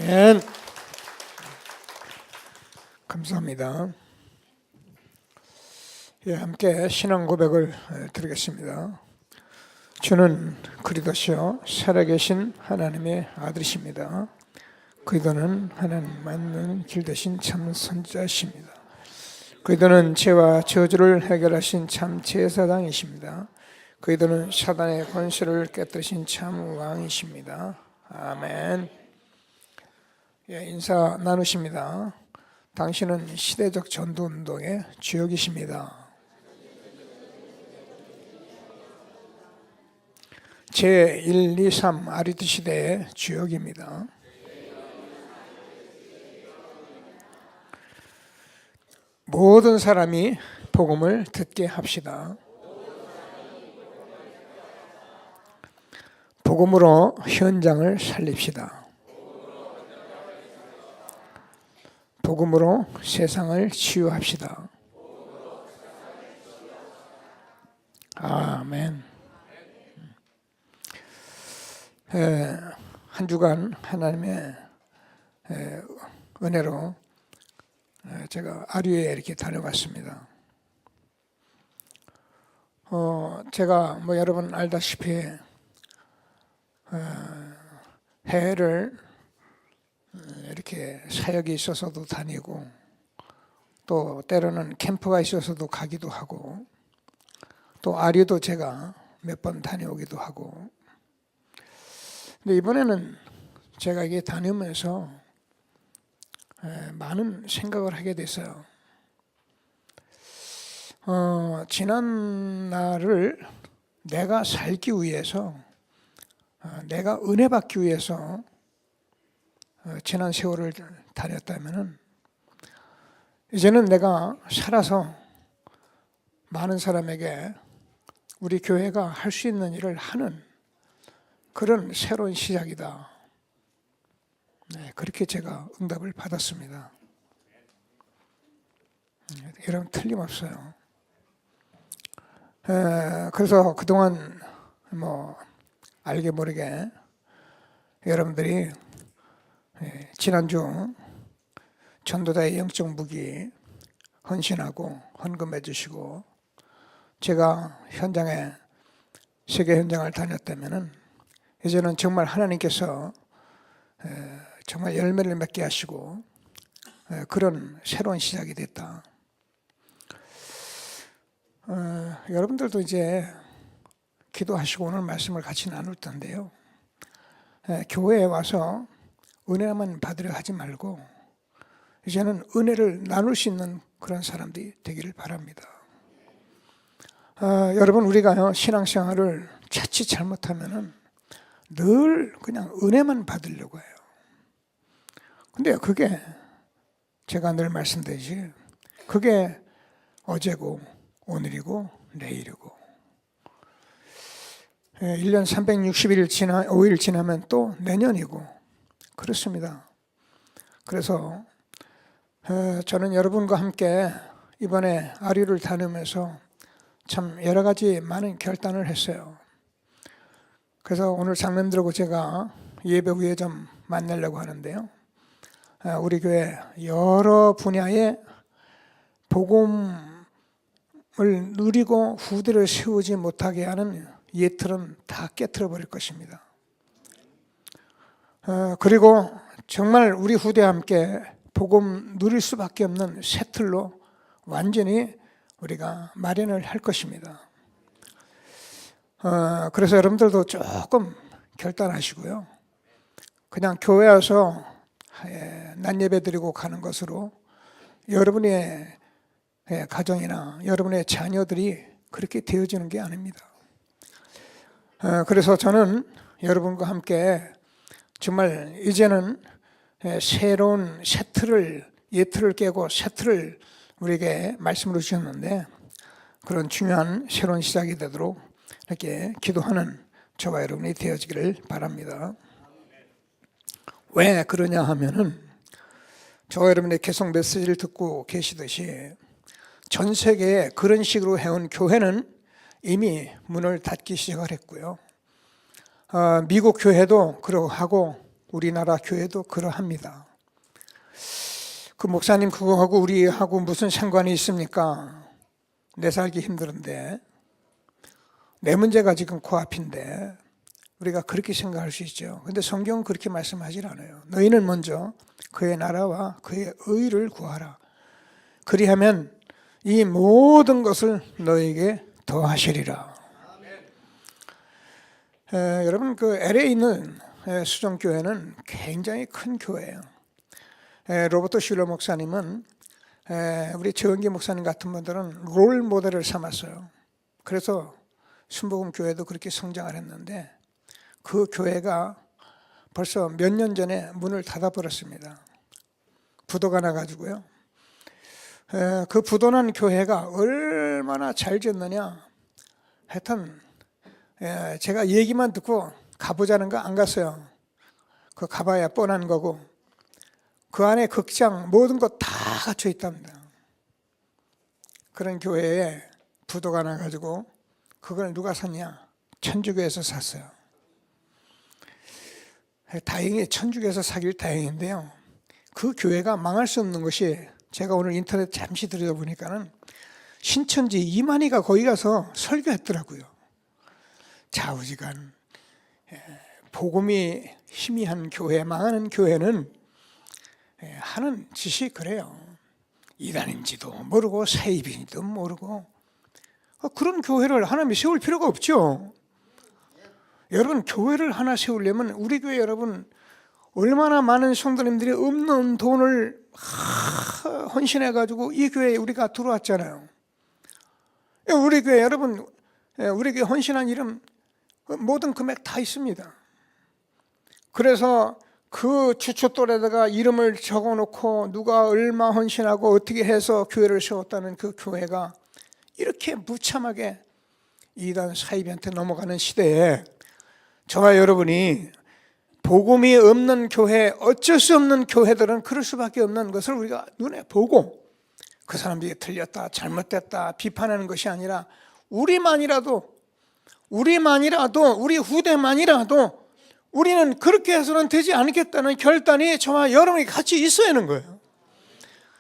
아멘. 감사합니다. 함께 신앙 고백을 드리겠습니다. 주는 그리스도시요 살아계신 하나님의 아들이십니다. 그리스도는 하나님 만난 길 되신 참 선지자이십니다. 그리스도는 죄와 저주를 해결하신 참 제사장이십니다. 그리스도는 사단의 권세를 깨뜨리신 참 왕이십니다. 아멘. 인사 나누십니다. 당신은 시대적 전도운동의 주역이십니다. 제1, 2, 3 아리트 시대의 주역입니다. 모든 사람이 복음을 듣게 합시다. 복음으로 현장을 살립시다. 복음으로 세상을 치유합시다. 아멘. 한 주간 하나님의 은혜로 제가 아류에 이렇게 다녀왔습니다. 제가 여러분 알다시피 해외를 이렇게 사역이 있어서도 다니고 또 때로는 캠프가 있어서도 가기도 하고 또 아류도 제가 몇 번 다녀오기도 하고 근데 이번에는 제가 이게 다니면서 많은 생각을 하게 됐어요. 지난 날을 내가 살기 위해서 내가 은혜 받기 위해서 지난 세월을 다녔다면 이제는 내가 살아서 많은 사람에게 우리 교회가 할 수 있는 일을 하는 그런 새로운 시작이다. 그렇게 제가 응답을 받았습니다. 여러분 틀림없어요. 그래서 그동안 알게 모르게 여러분들이 지난주 전도자의 영적 무기 헌신하고 헌금해 주시고 제가 현장에 세계 현장을 다녔다면 이제는 정말 하나님께서 정말 열매를 맺게 하시고 그런 새로운 시작이 됐다. 여러분들도 이제 기도하시고 오늘 말씀을 같이 나눌 텐데요. 교회에 와서 은혜만 받으려 하지 말고 이제는 은혜를 나눌 수 있는 그런 사람들이 되기를 바랍니다. 여러분 우리가 신앙생활을 자칫 잘못하면은 늘 그냥 은혜만 받으려고 해요. 근데 그게 제가 늘 말씀드리지 그게 어제고 오늘이고 내일이고 1년 360일 5일 지나면 또 내년이고 그렇습니다. 그래서 저는 여러분과 함께 이번에 아류를 다니면서 참 여러 가지 많은 결단을 했어요. 그래서 오늘 장로님들하고 제가 예배 후에 좀 만나려고 하는데요. 우리 교회 여러 분야의 복음을 누리고 후대를 세우지 못하게 하는 예틀은 다 깨트려 버릴 것입니다. 그리고 정말 우리 후대와 함께 복음 누릴 수밖에 없는 새 틀로 완전히 우리가 마련을 할 것입니다. 그래서 여러분들도 조금 결단하시고요. 그냥 교회 와서 낮 예배 드리고 가는 것으로 여러분의 가정이나 여러분의 자녀들이 그렇게 되어지는 게 아닙니다. 그래서 저는 여러분과 함께 정말 이제는 새로운 새 틀을 예틀을 깨고 새 틀을 우리에게 말씀으로 주셨는데 그런 중요한 새로운 시작이 되도록 이렇게 기도하는 저와 여러분이 되어지기를 바랍니다. 왜 그러냐 하면은 저와 여러분의 계속 메시지를 듣고 계시듯이 전 세계에 그런 식으로 해온 교회는 이미 문을 닫기 시작을 했고요. 미국 교회도 그러고 하고 우리나라 교회도 그러합니다. 그 목사님 그거하고 우리하고 무슨 상관이 있습니까? 내 살기 힘들은데, 내 문제가 지금 코앞인데 우리가 그렇게 생각할 수 있죠. 근데 성경은 그렇게 말씀하지 않아요. 너희는 먼저 그의 나라와 그의 의를 구하라. 그리하면 이 모든 것을 너에게 더하시리라. 여러분, 그 LA에 있는 수정교회는 굉장히 큰 교회예요. 로버트 슐러 목사님은 우리 최은기 목사님 같은 분들은 롤 모델을 삼았어요. 그래서 순복음 교회도 그렇게 성장을 했는데 그 교회가 벌써 몇 년 전에 문을 닫아버렸습니다. 부도가 나가지고요. 그 부도난 교회가 얼마나 잘 지었느냐. 하여튼 제가 얘기만 듣고 가보자는 거 안 갔어요. 그 가봐야 뻔한 거고 그 안에 극장 모든 것 다 갖춰 있답니다. 그런 교회에 부도가 나가지고 그걸 누가 샀냐? 천주교에서 샀어요. 다행히 천주교에서 사길 다행인데요. 그 교회가 망할 수 없는 것이 제가 오늘 인터넷 잠시 들여다보니까는 신천지 이만희가 거기 가서 설교했더라고요. 좌우지간 복음이 희미한 교회, 망하는 교회는 하는 짓이 그래요. 이단인지도 모르고 세입인지도 모르고 그런 교회를 하나님이 세울 필요가 없죠. 여러분, 교회를 하나 세우려면 우리 교회 여러분 얼마나 많은 성도님들이 없는 돈을 헌신해가지고 이 교회에 우리가 들어왔잖아요. 우리 교회 여러분, 우리 교회 헌신한 이름 모든 금액 다 있습니다. 그래서 그 추초돌에다가 이름을 적어놓고 누가 얼마 헌신하고 어떻게 해서 교회를 세웠다는 그 교회가 이렇게 무참하게 이단 사이비한테 넘어가는 시대에 저와 여러분이 복음이 없는 교회, 어쩔 수 없는 교회들은 그럴 수밖에 없는 것을 우리가 눈에 보고 그 사람들이 틀렸다, 잘못됐다 비판하는 것이 아니라 우리만이라도 우리 후대만이라도 우리는 그렇게 해서는 되지 않겠다는 결단이 저와 여러분이 같이 있어야 하는 거예요.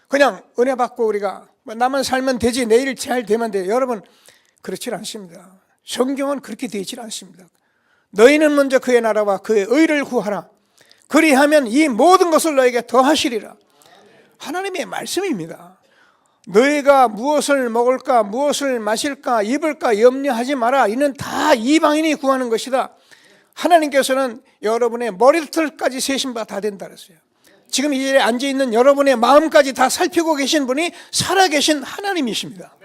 그냥 은혜 받고 우리가 나만 살면 되지, 내일 잘 되면 돼. 여러분, 그렇지 않습니다. 성경은 그렇게 되어 있지 않습니다. 너희는 먼저 그의 나라와 그의 의를 구하라. 그리하면 이 모든 것을 너에게 더하시리라. 하나님의 말씀입니다. 너희가 무엇을 먹을까, 무엇을 마실까, 입을까 염려하지 마라. 이는 다 이방인이 구하는 것이다. 하나님께서는 여러분의 머리털까지 세신 바 다 된다 그랬어요. 지금 이 자리에 앉아있는 여러분의 마음까지 다 살피고 계신 분이 살아계신 하나님이십니다.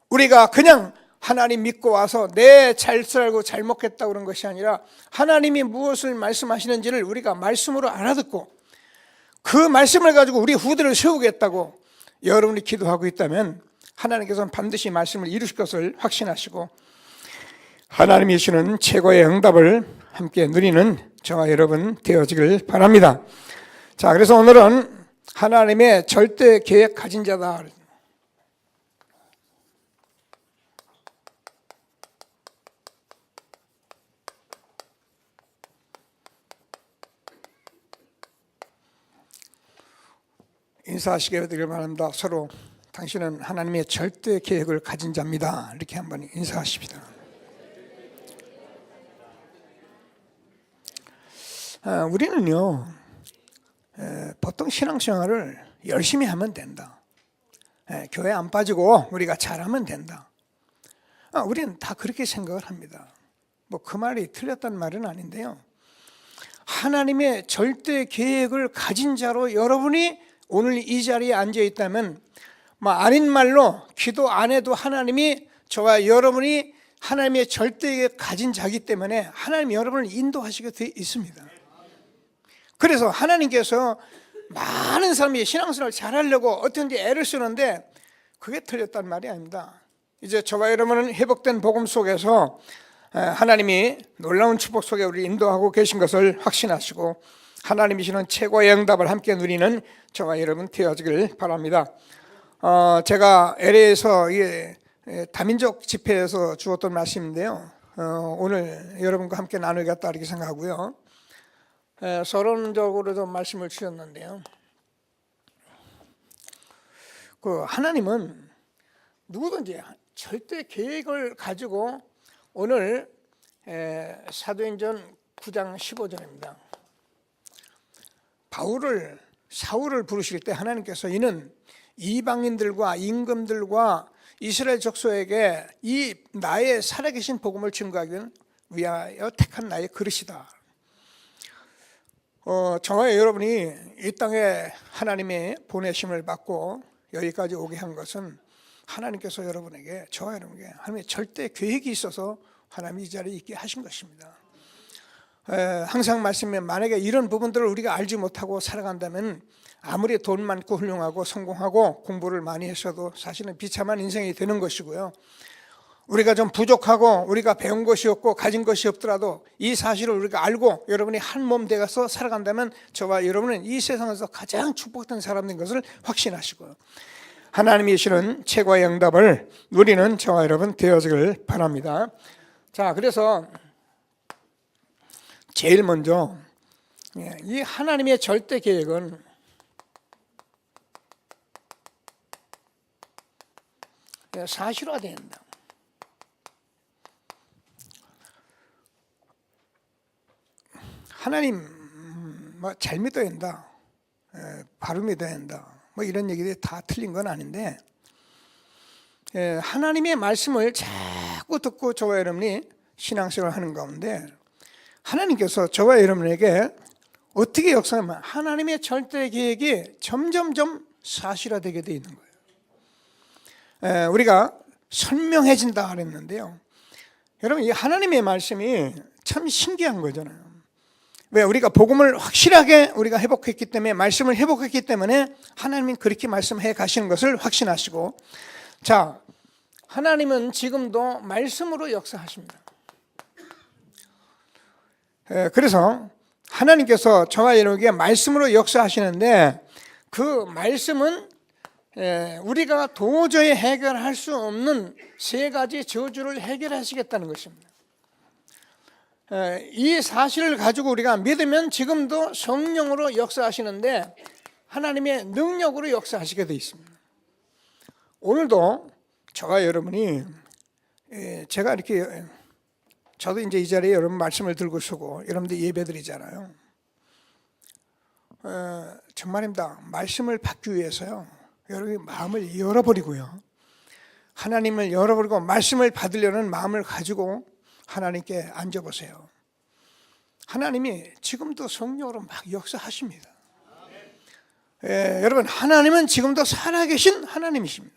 우리가 그냥 하나님 믿고 와서 내 잘 살고 잘 먹겠다 그런 것이 아니라 하나님이 무엇을 말씀하시는지를 우리가 말씀으로 알아듣고 그 말씀을 가지고 우리 후대를 세우겠다고 여러분이 기도하고 있다면 하나님께서는 반드시 말씀을 이루실 것을 확신하시고 하나님이 주시는 최고의 응답을 함께 누리는 저와 여러분 되어지길 바랍니다. 자, 그래서 오늘은 하나님의 절대 계획 가진 자다. 인사하시게 되길 바랍니다. 서로 당신은 하나님의 절대 계획을 가진 자입니다. 이렇게 한번 인사하십시다. 우리는요, 보통 신앙생활을 열심히 하면 된다. 교회 안 빠지고 우리가 잘하면 된다. 우리는 다 그렇게 생각을 합니다. 뭐 그 말이 틀렸다는 말은 아닌데요. 하나님의 절대 계획을 가진 자로 여러분이 오늘 이 자리에 앉아 있다면 아닌 말로 기도 안 해도 하나님이 저와 여러분이 하나님의 절대 계획을 가진 자이기 때문에 하나님이 여러분을 인도하시게 되어 있습니다. 그래서 하나님께서 많은 사람이 신앙생활을 잘하려고 어떤지 애를 쓰는데 그게 틀렸단 말이 아닙니다. 이제 저와 여러분은 회복된 복음 속에서 하나님이 놀라운 축복 속에 우리 인도하고 계신 것을 확신하시고 하나님이 주시는 최고의 응답을 함께 누리는 저와 여러분 되어지길 바랍니다. 제가 LA에서 다민족 집회에서 주었던 말씀인데요. 오늘 여러분과 함께 나누겠다 이렇게 생각하고요. 서론적으로도 말씀을 주셨는데요. 그 하나님은 누구든지 절대 계획을 가지고 오늘 사도행전 9장 15절입니다. 사울을 부르실 때 하나님께서 이는 이방인들과 임금들과 이스라엘 족속에게 이 나의 살아계신 복음을 증거하기 위하여 택한 나의 그릇이다. 저와 여러분이 이 땅에 하나님의 보내심을 받고 여기까지 오게 한 것은 하나님께서 여러분에게, 저와 여러분에게 하나님의 절대 계획이 있어서 하나님이 이 자리에 있게 하신 것입니다. 항상 말씀에 만약에 이런 부분들을 우리가 알지 못하고 살아간다면 아무리 돈 많고 훌륭하고 성공하고 공부를 많이 했어도 사실은 비참한 인생이 되는 것이고요. 우리가 좀 부족하고 우리가 배운 것이 없고 가진 것이 없더라도 이 사실을 우리가 알고 여러분이 한 몸 되어서 살아간다면 저와 여러분은 이 세상에서 가장 축복된 사람인 것을 확신하시고요. 하나님이 주시는 최고의 응답을 누리는 저와 여러분 되어지길 바랍니다. 자, 그래서 제일 먼저 이 하나님의 절대 계획은 사실화돼야 된다. 하나님 잘 믿어야 된다, 바로 믿어야 된다, 이런 얘기들이 다 틀린 건 아닌데, 하나님의 말씀을 자꾸 듣고 저와 여러분이 신앙생활을 하는 가운데 하나님께서 저와 여러분에게 어떻게 역사하면 하나님의 절대 계획이 점점점 사실화되게 되어 있는 거예요. 우리가 선명해진다 그랬는데요. 여러분, 이 하나님의 말씀이 참 신기한 거잖아요. 왜? 우리가 복음을 확실하게 우리가 회복했기 때문에, 말씀을 회복했기 때문에 하나님이 그렇게 말씀해 가시는 것을 확신하시고, 자, 하나님은 지금도 말씀으로 역사하십니다. 그래서 하나님께서 저와 여러분에게 말씀으로 역사하시는데, 그 말씀은 우리가 도저히 해결할 수 없는 세 가지 저주를 해결하시겠다는 것입니다. 이 사실을 가지고 우리가 믿으면 지금도 성령으로 역사하시는데 하나님의 능력으로 역사하시게 되어 있습니다. 오늘도 저와 여러분이, 제가 이렇게, 저도 이제 이 자리에 여러분 말씀을 들고 서고 여러분들 예배드리잖아요. 정말입니다. 말씀을 받기 위해서요, 여러분이 마음을 열어버리고요, 하나님을 열어버리고 말씀을 받으려는 마음을 가지고 하나님께 앉아보세요. 하나님이 지금도 성령으로 막 역사하십니다. 여러분, 하나님은 지금도 살아계신 하나님이십니다.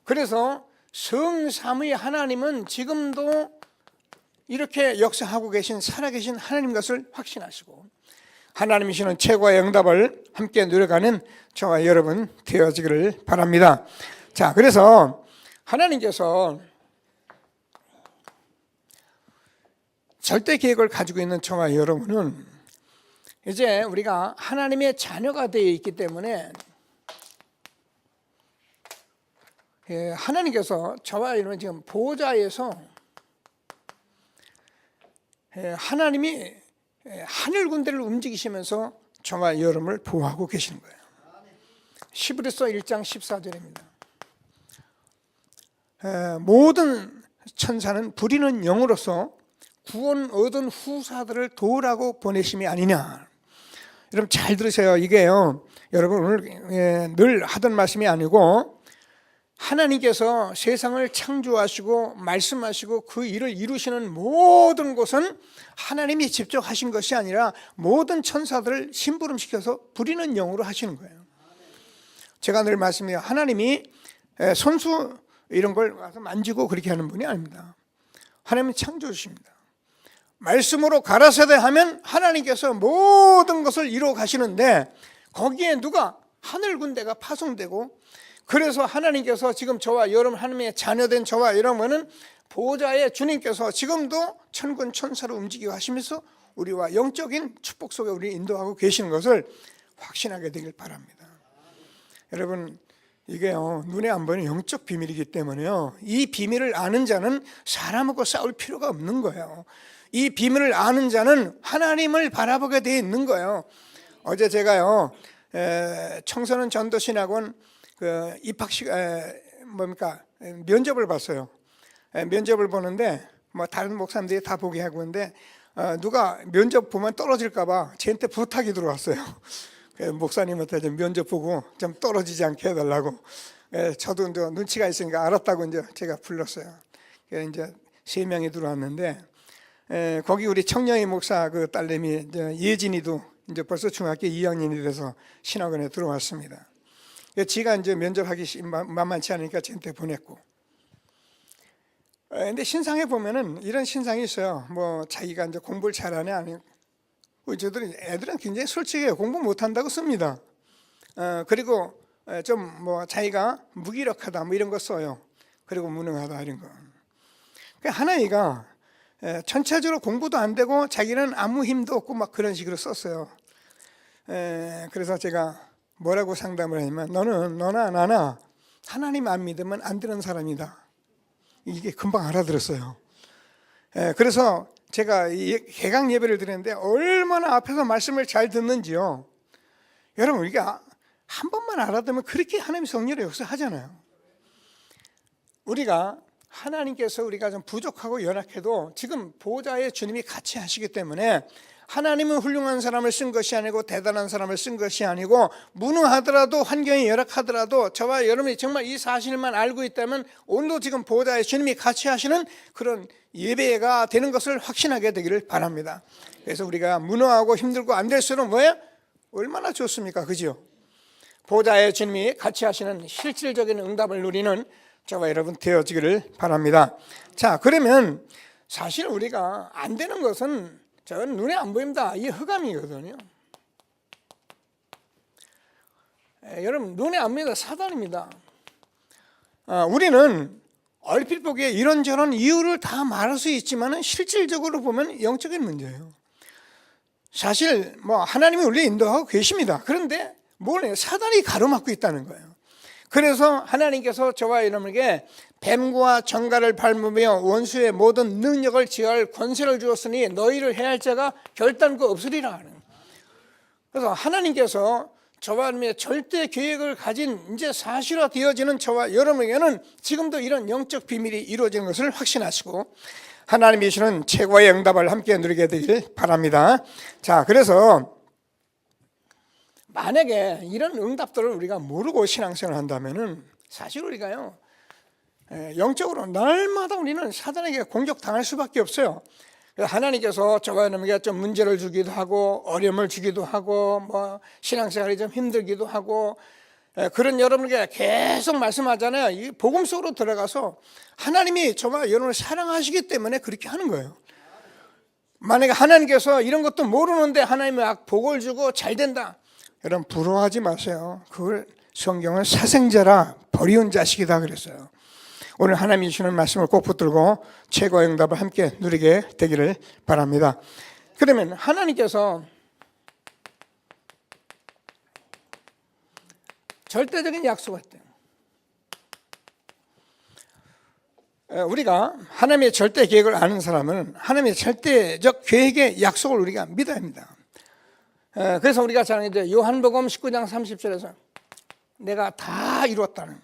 그래서 성삼위 하나님은 지금도 이렇게 역사하고 계신 살아계신 하나님 것을 확신하시고, 하나님이시는 최고의 응답을 함께 누려가는 저와 여러분 되어지기를 바랍니다. 자, 그래서 하나님께서 절대 계획을 가지고 있는 저와 여러분은 이제 우리가 하나님의 자녀가 되어 있기 때문에 하나님께서 저와 여러분 지금 보좌에서 하나님이 하늘 군대를 움직이시면서 저와 여러분을 보호하고 계시는 거예요. 히브리서 1장 14절입니다. 모든 천사는 부리는 영으로서 구원 얻은 후사들을 도우라고 보내심이 아니냐. 여러분 잘 들으세요. 이게요, 여러분 오늘 늘 하던 말씀이 아니고, 하나님께서 세상을 창조하시고 말씀하시고 그 일을 이루시는 모든 것은 하나님이 직접 하신 것이 아니라 모든 천사들을 심부름시켜서 부리는 영으로 하시는 거예요. 제가 늘 말씀해요. 하나님이 손수 이런 걸 와서 만지고 그렇게 하는 분이 아닙니다. 하나님은 창조주십니다. 말씀으로 가라사대 하면 하나님께서 모든 것을 이루어 가시는데, 거기에 누가 하늘 군대가 파송되고, 그래서 하나님께서 지금 저와 여러분, 하나님의 자녀된 저와 여러분은 보호자의 주님께서 지금도 천군 천사로 움직이고 하시면서 우리와 영적인 축복 속에 우리 인도하고 계시는 것을 확신하게 되길 바랍니다. 여러분, 이게요, 눈에 안 보이는 영적 비밀이기 때문에요, 이 비밀을 아는 자는 사람하고 싸울 필요가 없는 거예요. 이 비밀을 아는 자는 하나님을 바라보게 돼 있는 거예요. 어제 제가요, 청소년 전도신학원 그 입학식 면접을 봤어요. 면접을 보는데 뭐 다른 목사님들이 다 보게 하고 있는데 누가 면접 보면 떨어질까봐 저한테 부탁이 들어왔어요. 목사님한테 좀 면접 보고 좀 떨어지지 않게 해달라고. 저도 이제 눈치가 있으니까 알았다고 이제 제가 불렀어요. 이제 3명이 들어왔는데 거기 우리 청량희 목사 그 딸내미 예진이도 이제 벌써 중학교 2학년이 돼서 신학원에 들어왔습니다. 지가 이제 면접하기 만만치 않으니까 저한테 보냈고. 근데 신상에 보면은 이런 신상이 있어요. 뭐 자기가 이제 공부를 잘하네 아니. 저들은 애들은 굉장히 솔직해요. 공부 못한다고 씁니다. 그리고 좀 뭐 자기가 무기력하다 뭐 이런 거 써요. 그리고 무능하다 이런 거. 하나이가 전체적으로 공부도 안 되고 자기는 아무 힘도 없고 막 그런 식으로 썼어요. 그래서 제가 뭐라고 상담을 하냐면 너나 나나 하나님 안 믿으면 안 되는 사람이다. 이게 금방 알아들었어요. 그래서 제가 개강 예배를 드렸는데 얼마나 앞에서 말씀을 잘 듣는지요. 여러분 우리가 한 번만 알아들으면 그렇게 하나님 성령의 역사하잖아요. 우리가 하나님께서 우리가 좀 부족하고 연약해도 지금 보호자의 주님이 같이 하시기 때문에 하나님은 훌륭한 사람을 쓴 것이 아니고 대단한 사람을 쓴 것이 아니고 무능하더라도 환경이 열악하더라도 저와 여러분이 정말 이 사실만 알고 있다면 오늘도 지금 보호자의 주님이 같이 하시는 그런 예배가 되는 것을 확신하게 되기를 바랍니다. 그래서 우리가 무능하고 힘들고 안 될수록 뭐예요? 얼마나 좋습니까? 그죠? 보호자의 주님이 같이 하시는 실질적인 응답을 누리는 저와 여러분 되어지기를 바랍니다. 자, 그러면 사실 우리가 안 되는 것은 저는 눈에 안 보입니다. 이게 흑암이거든요. 여러분 눈에 안 보입니다. 사단입니다. 우리는 얼핏 보기에 이런저런 이유를 다 말할 수 있지만 실질적으로 보면 영적인 문제예요. 사실 뭐 하나님이 우리 인도하고 계십니다. 그런데 뭐래요? 사단이 가로막고 있다는 거예요. 그래서 하나님께서 저와 여러분에게 뱀과 정갈을 밟으며 원수의 모든 능력을 제어할 권세를 주었으니 너희를 해할 자가 결단코 없으리라 하는. 그래서 하나님께서 저와 여러분의 절대 계획을 가진 이제 사실화되어지는 저와 여러분에게는 지금도 이런 영적 비밀이 이루어지는 것을 확신하시고 하나님이 주시는 최고의 응답을 함께 누리게 되길 바랍니다. 자, 그래서 만약에 이런 응답들을 우리가 모르고 신앙생활을 한다면은 사실 우리가요 영적으로 날마다 우리는 사단에게 공격당할 수밖에 없어요. 하나님께서 저와 여러분에게 좀 문제를 주기도 하고 어려움을 주기도 하고 뭐 신앙생활이 좀 힘들기도 하고 그런 여러분에게 계속 말씀하잖아요. 이 복음 속으로 들어가서 하나님이 저와 여러분을 사랑하시기 때문에 그렇게 하는 거예요. 만약에 하나님께서 이런 것도 모르는데 하나님이 복을 주고 잘 된다. 여러분 부러워하지 마세요. 그걸 성경은 사생자라 버리운 자식이다 그랬어요. 오늘 하나님이 주시는 말씀을 꼭 붙들고 최고의 응답을 함께 누리게 되기를 바랍니다. 그러면 하나님께서 절대적인 약속을 했대요. 우리가 하나님의 절대 계획을 아는 사람은 하나님의 절대적 계획의 약속을 우리가 믿어야 합니다. 그래서 우리가 잘 이제 요한복음 19장 30절에서 내가 다 이루었다는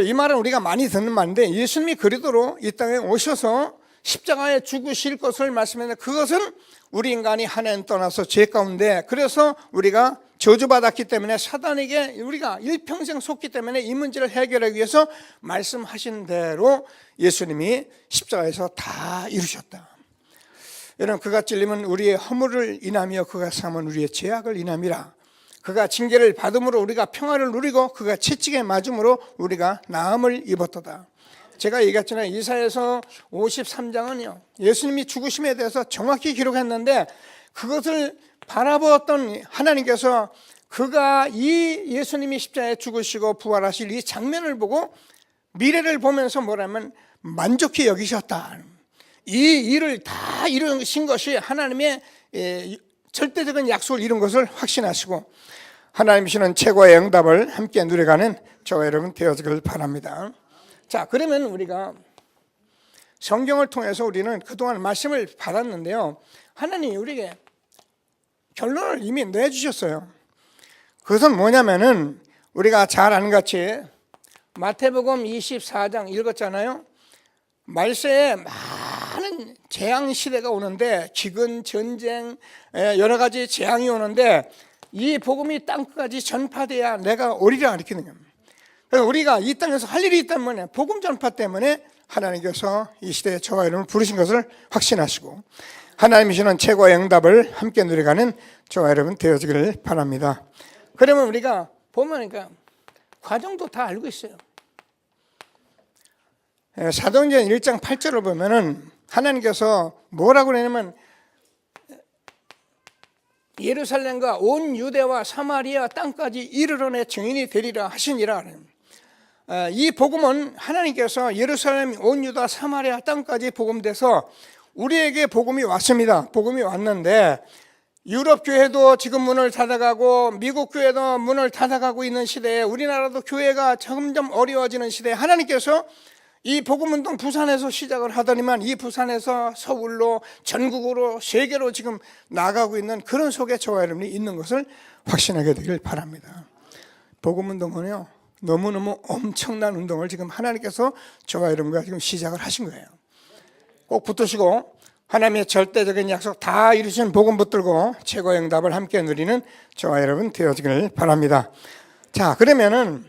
이 말은 우리가 많이 듣는 말인데 예수님이 그리도로 이 땅에 오셔서 십자가에 죽으실 것을 말씀했는데 그것은 우리 인간이 하나님 떠나서 죄 가운데 그래서 우리가 저주받았기 때문에 사단에게 우리가 일평생 속기 때문에 이 문제를 해결하기 위해서 말씀하신 대로 예수님이 십자가에서 다 이루셨다. 여러분 그가 찔림은 우리의 허물을 인하며 그가 삼은 우리의 죄악을 인함이라. 그가 징계를 받음으로 우리가 평화를 누리고 그가 채찍에 맞음으로 우리가 나음을 입었도다. 제가 얘기했잖아요. 이사야서 53장은요 예수님이 죽으심에 대해서 정확히 기록했는데 그것을 바라보았던 하나님께서 그가 이 예수님이 십자가에 죽으시고 부활하실 이 장면을 보고 미래를 보면서 뭐라면 만족히 여기셨다. 이 일을 다 이루신 것이 하나님의 절대적인 약속을 이룬 것을 확신하시고 하나님 주시는 최고의 응답을 함께 누려가는 저와 여러분 되어지길 바랍니다. 자, 그러면 우리가 성경을 통해서 우리는 그동안 말씀을 받았는데요, 하나님이 우리에게 결론을 이미 내주셨어요. 그것은 뭐냐면은 우리가 잘 아는 같이 마태복음 24장 읽었잖아요. 말세에 많은 재앙 시대가 오는데, 기근, 전쟁, 여러 가지 재앙이 오는데 이 복음이 땅끝까지 전파돼야 내가 오리라 가르치는 겁니다. 그래서 우리가 이 땅에서 할 일이 있다면 뭐냐? 복음 전파 때문에 하나님께서 이 시대에 저와 여러분을 부르신 것을 확신하시고 하나님이 주시는 최고의 응답을 함께 누려가는 저와 여러분 되어지기를 바랍니다. 그러면 우리가 보면 그러니까 과정도 다 알고 있어요. 사도행전 1장 8절을 보면은 하나님께서 뭐라고 그러냐면 예루살렘과 온 유대와 사마리아 땅까지 이르러 내 증인이 되리라 하시니라. 이 복음은 하나님께서 예루살렘, 온 유다, 사마리아 땅까지 복음돼서 우리에게 복음이 왔습니다. 복음이 왔는데 유럽 교회도 지금 문을 닫아가고 미국 교회도 문을 닫아가고 있는 시대에 우리나라도 교회가 점점 어려워지는 시대에 하나님께서 이 복음운동 부산에서 시작을 하더니만 이 부산에서 서울로 전국으로 세계로 지금 나가고 있는 그런 속에 저와 여러분이 있는 것을 확신하게 되길 바랍니다. 복음운동은요, 너무너무 엄청난 운동을 지금 하나님께서 저와 여러분과 지금 시작을 하신 거예요. 꼭 붙으시고 하나님의 절대적인 약속 다 이루신 복음 붙들고 최고의 응답을 함께 누리는 저와 여러분 되어지길 바랍니다. 자, 그러면은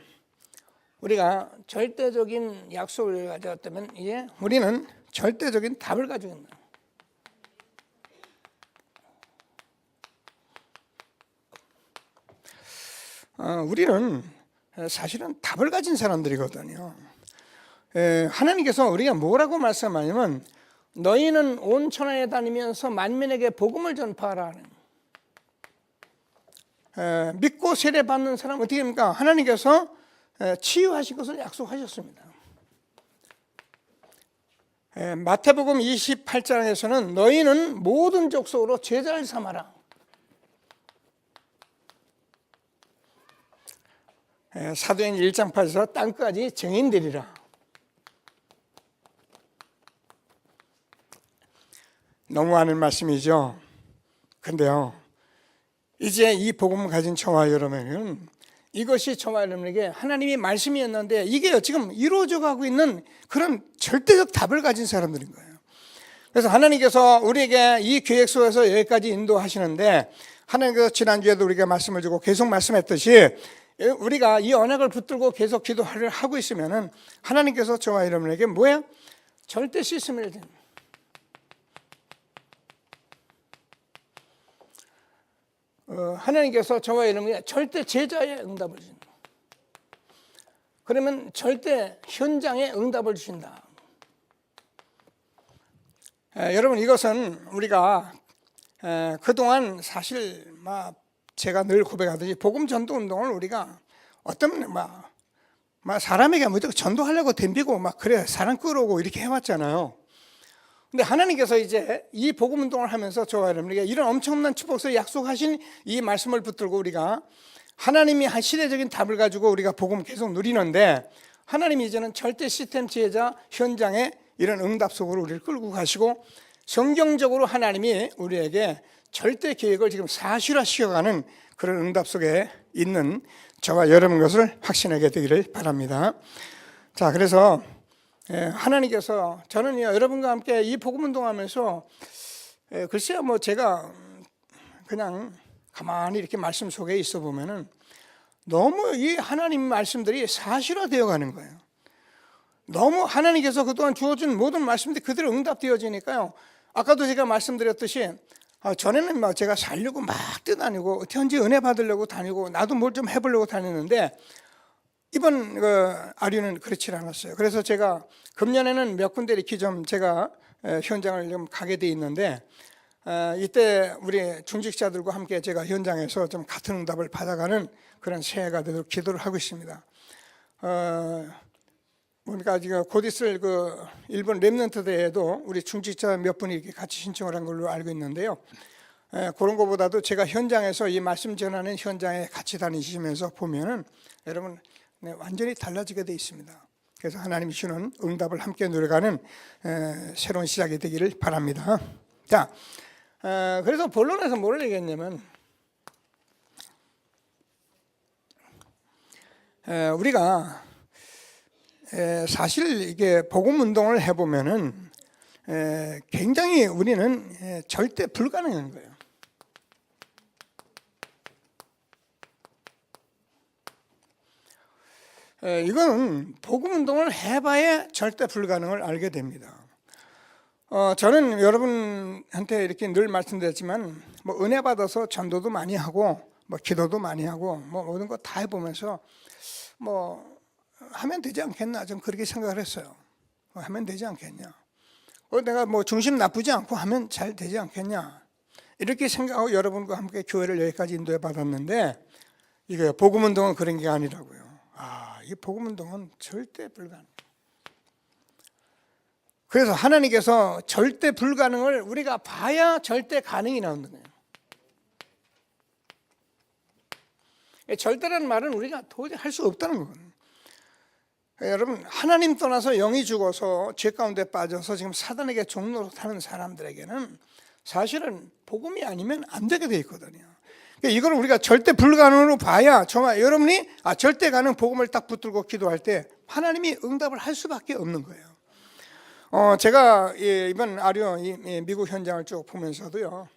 우리가 절대적인 약속을 가졌다면 이제 우리는 절대적인 답을 가지고 있는 우리는 사실은 답을 가진 사람들이거든요. 하나님께서 우리가 뭐라고 말씀하냐면 너희는 온 천하에 다니면서 만민에게 복음을 전파하라. 믿고 세례받는 사람 어떻게 합니까? 하나님께서 치유하신 것을 약속하셨습니다. 마태복음 28장에서는 너희는 모든 족속으로 제자를 삼아라. 사도행전 1장 8에서 땅까지 증인되리라. 너무 많은 말씀이죠. 근데요, 이제 이 복음을 가진 저와 여러분은 이것이 저와 여러분에게 하나님의 말씀이었는데 이게 지금 이루어져 가고 있는 그런 절대적 답을 가진 사람들인 거예요. 그래서 하나님께서 우리에게 이 계획 속에서 여기까지 인도하시는데, 하나님께서 지난주에도 우리가 말씀을 주고 계속 말씀했듯이 우리가 이 언약을 붙들고 계속 기도를 하고 있으면은 하나님께서 저와 여러분에게 뭐예요? 절대 시스템을 하나님께서 저와 여러분에게 절대 제자의 응답을 주신다. 그러면 절대 현장에 응답을 주신다. 여러분, 이것은 우리가 그동안 사실 제가 늘 고백하듯이 복음 전도 운동을 우리가 어떤 사람에게 뭐 전도하려고 덤비고 그래 사람 끌어오고 이렇게 해왔잖아요. 근데 하나님께서 이제 이 복음 운동을 하면서 저와 여러분에게 이런 엄청난 축복을 약속하신 이 말씀을 붙들고 우리가 하나님이 한 시대적인 답을 가지고 우리가 복음 계속 누리는데, 하나님이 이제는 절대 시스템 지혜자 현장에 이런 응답 속으로 우리를 끌고 가시고 성경적으로 하나님이 우리에게 절대 계획을 지금 사실화시켜가는 그런 응답 속에 있는 저와 여러분 것을 확신하게 되기를 바랍니다. 자, 그래서 하나님께서 저는 여러분과 함께 이 복음 운동하면서 글쎄요, 제가 그냥 가만히 이렇게 말씀 속에 있어 보면은 너무 이 하나님 말씀들이 사실화되어 가는 거예요. 너무 하나님께서 그동안 주어진 모든 말씀들이 그대로 응답되어지니까요. 아까도 제가 말씀드렸듯이 전에는 제가 살려고 뛰어다니고 어떻게 은혜 받으려고 다니고 나도 뭘 좀 해보려고 다녔는데 이번 아류는 그렇지 않았어요. 그래서 제가 금년에는 몇 군데 이렇게 좀 제가 현장을 좀 가게 돼 있는데 이때 우리 중직자들과 함께 제가 현장에서 좀 같은 응답을 받아가는 그런 새해가 되도록 기도를 하고 있습니다. 보니까 지금 곧 있을 일본 렘넌트 대회에도 우리 중직자 몇 분이 이렇게 같이 신청을 한 걸로 알고 있는데요. 그런 것보다도 제가 현장에서 이 말씀 전하는 현장에 같이 다니시면서 보면은 여러분 완전히 달라지게 돼 있습니다. 그래서 하나님이 주는 응답을 함께 누려가는 새로운 시작이 되기를 바랍니다. 자, 그래서 본론에서 뭘 얘기했냐면 우리가 사실 이게 복음 운동을 해보면은 굉장히 우리는 절대 불가능한 거예요. 이거는 복음 운동을 해봐야 절대 불가능을 알게 됩니다. 저는 여러분한테 이렇게 늘 말씀드렸지만 뭐 은혜 받아서 전도도 많이 하고 뭐 기도도 많이 하고 뭐 모든 거 다 해보면서 뭐 하면 되지 않겠나 좀 그렇게 생각을 했어요. 하면 되지 않겠냐. 내가 뭐 중심 나쁘지 않고 하면 잘 되지 않겠냐. 이렇게 생각하고 여러분과 함께 교회를 여기까지 인도해 받았는데 이게 복음 운동은 그런 게 아니라고요. 이 복음 운동은 절대 불가능. 그래서 하나님께서 절대 불가능을 우리가 봐야 절대 가능이 나오는 거예요. 절대라는 말은 우리가 도저히 할 수 없다는 거거든요. 여러분 하나님 떠나서 영이 죽어서 죄 가운데 빠져서 지금 사단에게 종로로 타는 사람들에게는 사실은 복음이 아니면 안 되게 돼 있거든요. 이걸 우리가 절대 불가능으로 봐야 정말 여러분이 절대 가능 복음을 딱 붙들고 기도할 때 하나님이 응답을 할 수밖에 없는 거예요. 제가 이번 아리오 미국 현장을 쭉 보면서도요,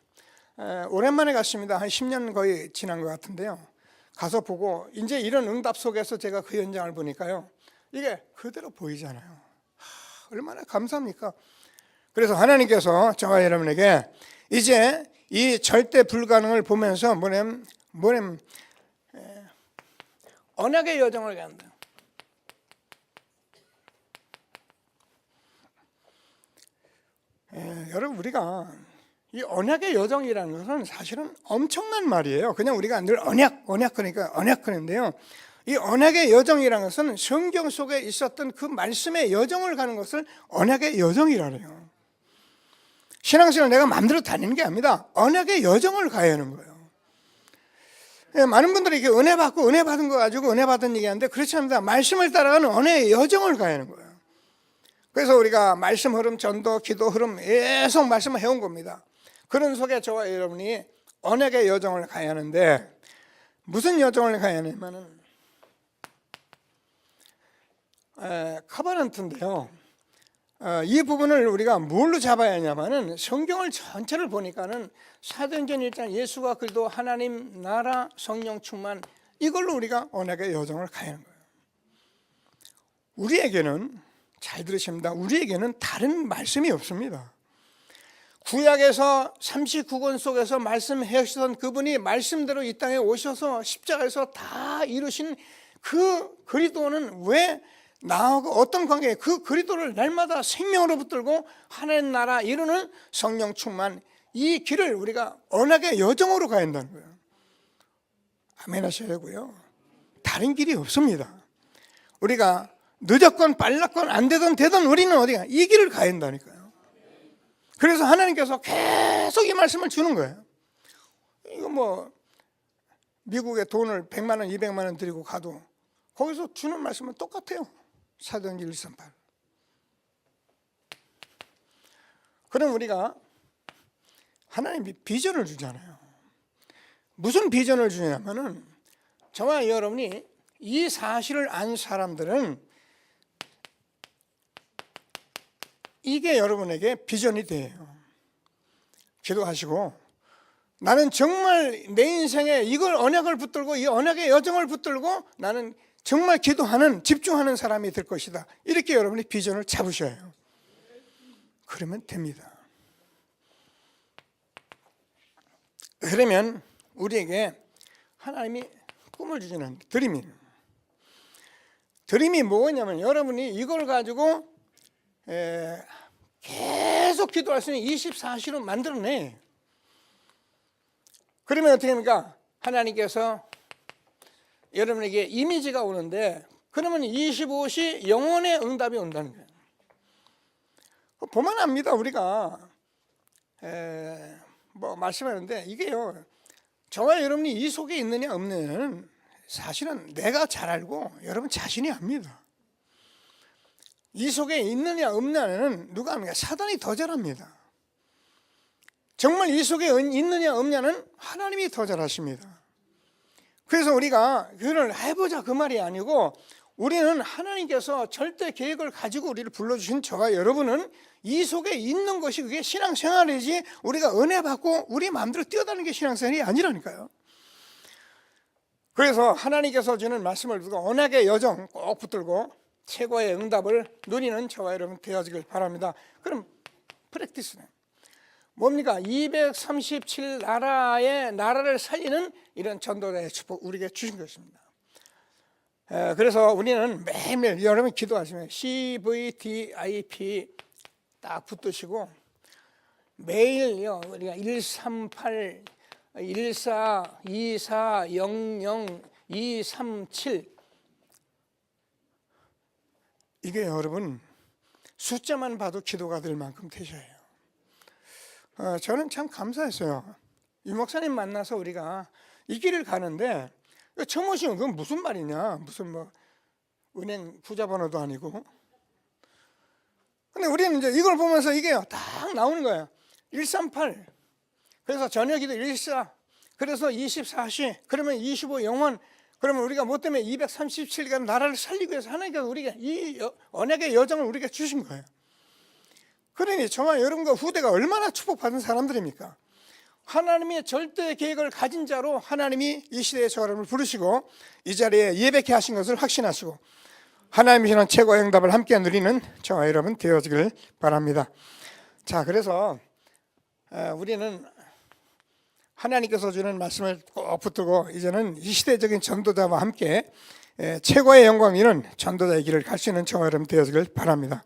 오랜만에 갔습니다. 한 10년 거의 지난 것 같은데요. 가서 보고 이제 이런 응답 속에서 제가 그 현장을 보니까요, 이게 그대로 보이잖아요. 얼마나 감사합니까? 그래서 하나님께서 저와 여러분에게 이제 이 절대 불가능을 보면서 언약의 여정을 간다. 여러분 우리가 이 언약의 여정이라는 것은 사실은 엄청난 말이에요. 그냥 우리가 늘 언약 그러니까 언약 그런데요. 이 언약의 여정이라는 것은 성경 속에 있었던 그 말씀의 여정을 가는 것을 언약의 여정이라네요. 신앙생활 내가 마음대로 다니는 게 아닙니다. 언약의 여정을 가야 하는 거예요. 많은 분들이 이렇게 은혜 받고 은혜 받은 거 가지고 은혜 받은 얘기하는데 그렇지 않습니다. 말씀을 따라가는 언약의 여정을 가야 하는 거예요. 그래서 우리가 말씀 흐름, 전도, 기도 흐름 계속 말씀을 해온 겁니다. 그런 속에 저와 여러분이 언약의 여정을 가야 하는데 무슨 여정을 가야 하냐면은 커버넌트인데요. 이 부분을 우리가 뭘로 잡아야 하냐면은 성경을 전체를 보니까는 사도행전 1장 예수가 그리스도 하나님 나라 성령 충만 이걸로 우리가 언약의 여정을 가야 하는 거예요. 우리에게는 잘 들으십니다. 우리에게는 다른 말씀이 없습니다. 구약에서 39권 속에서 말씀해 주시던 그분이 말씀대로 이 땅에 오셔서 십자가에서 다 이루신 그 그리스도는 왜 나하고 어떤 관계에 그 그리스도를 날마다 생명으로 붙들고 하나님 나라 이루는 성령 충만 이 길을 우리가 언약의 여정으로 가야 한다는 거예요. 아멘 하셔야 되고요. 다른 길이 없습니다. 우리가 늦었건 빨랐건 안 되든 되든 우리는 어디가 이 길을 가야 한다니까요. 그래서 하나님께서 계속 이 말씀을 주는 거예요. 이거 뭐 미국에 돈을 100만 원, 200만 원 드리고 가도 거기서 주는 말씀은 똑같아요. 사도행전 138. 그럼 우리가 하나님이 비전을 주잖아요. 무슨 비전을 주냐면은 저와 여러분이 이 사실을 안 사람들은 이게 여러분에게 비전이 돼요. 기도하시고 나는 정말 내 인생에 이걸 언약을 붙들고 이 언약의 여정을 붙들고 나는 정말 기도하는 집중하는 사람이 될 것이다. 이렇게 여러분이 비전을 잡으셔야 해요. 그러면 됩니다. 그러면 우리에게 하나님이 꿈을 주시는 드림이 뭐냐면 여러분이 이걸 가지고 계속 기도할 수 있는 24시로 만들어내. 그러면 어떻게 합니까? 하나님께서 여러분에게 이미지가 오는데 그러면 25시 영원의 응답이 온다는 거예요. 보면 압니다. 우리가 뭐 말씀하는데 이게요, 저와 여러분이 이 속에 있느냐 없느냐는 사실은 내가 잘 알고 여러분 자신이 압니다. 이 속에 있느냐 없느냐는 누가 합니까? 사단이 더 잘합니다. 정말 이 속에 있느냐 없느냐는 하나님이 더 잘하십니다. 그래서 우리가 그걸 해보자 그 말이 아니고, 우리는 하나님께서 절대 계획을 가지고 우리를 불러주신 저와 여러분은 이 속에 있는 것이 그게 신앙생활이지, 우리가 은혜 받고 우리 마음대로 뛰어다니는 게 신앙생활이 아니라니까요. 그래서 하나님께서 주는 말씀을 두고 언약의 여정 꼭 붙들고 최고의 응답을 누리는 저와 여러분 되어지길 바랍니다. 그럼 프랙티스는 뭡니까? 237나라의 나라를 살리는 이런 전도자의 축복 우리에게 주신 것입니다. 그래서 우리는 매일매일 여러분 기도하시면 CVDIP 딱 붙드시고 매일요 우리가 138 14 24 00 237 이게 여러분 숫자만 봐도 기도가 될 만큼 되셔야 해요. 저는 참 감사했어요. 이 목사님 만나서 우리가 이 길을 가는데 처음 오시면 그건 무슨 말이냐, 무슨 뭐 은행 부자번호도 아니고. 근데 우리는 이제 이걸 보면서 이게 딱 나오는 거예요. 138 그래서 저녁이도 14 그래서 24시 그러면 25 영원, 그러면 우리가 뭐 때문에 237간 나라를 살리기 위해서 하나님께서 우리가 이 언약의 여정을 우리가 주신 거예요. 그러니 저와 여러분과 후대가 얼마나 축복받은 사람들입니까? 하나님의 절대 계획을 가진 자로 하나님이 이 시대의 저 여러분을 부르시고 이 자리에 예배케 하신 것을 확신하시고 하나님이 주는 최고의 응답을 함께 누리는 저와 여러분 되어지길 바랍니다. 자, 그래서 우리는 하나님께서 주는 말씀을 꼭 붙들고 이제는 이 시대적인 전도자와 함께 최고의 영광 있는 전도자의 길을 갈 수 있는 저와 여러분 되어지길 바랍니다.